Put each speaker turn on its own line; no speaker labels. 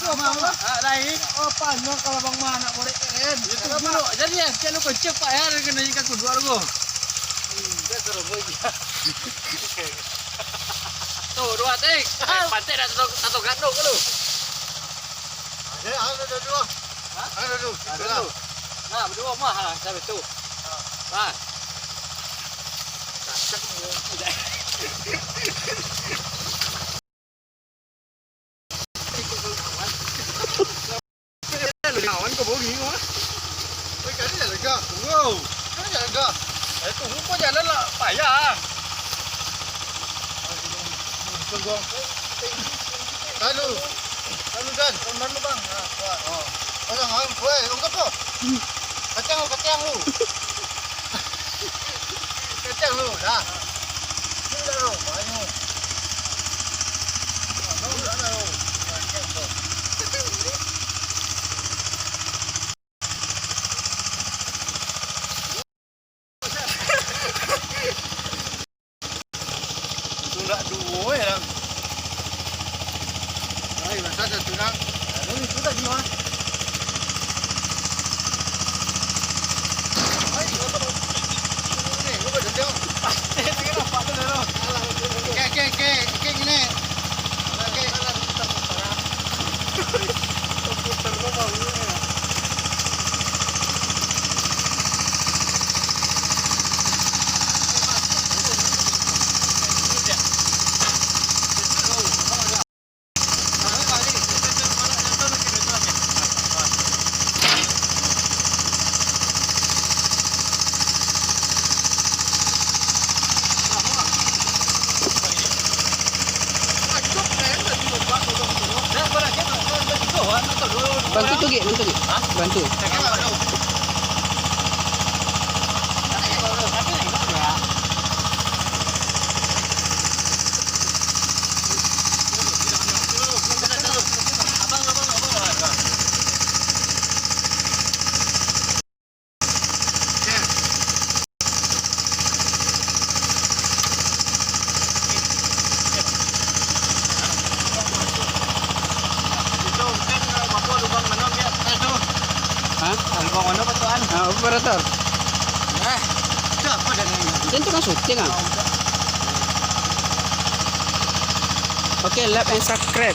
Lain. Oh, panjang kalau bang mana boleh keren. Itu dulu. Jadi ya, kalau kau cepat ya, kena ikan kudu aku. Dia terus lagi. Tuh, dua tik. Pantai dah satu gandung ke lu?
Ada dua. Ada dulu.
Nah, berdua mah sampai tu. Nah. Kawan kau bawa gini mah?
Cái này là gà.
Wow,
Cái này là gà.
itu kau jalan lah payah.
Lalu dan.
Mana bang?
Oh. Orang orang kue, ungkap tu. Kacang lu. Kacang lu, dah. Ini dah lu, banyak. Dah lu. Sudah dua ya. Ay, masa satu orang.
Ini sudah di mana?
Ay, ini, gua berdendam.
Ini apa tu dah?
Ke gini.
Putar lo mau ni.
Bantu tu git. Bantu. Ha?
Ano ba tuan?
Operator.
Dah, apa dah ni?
Yan tu kan syuting ah. Okay, like and subscribe.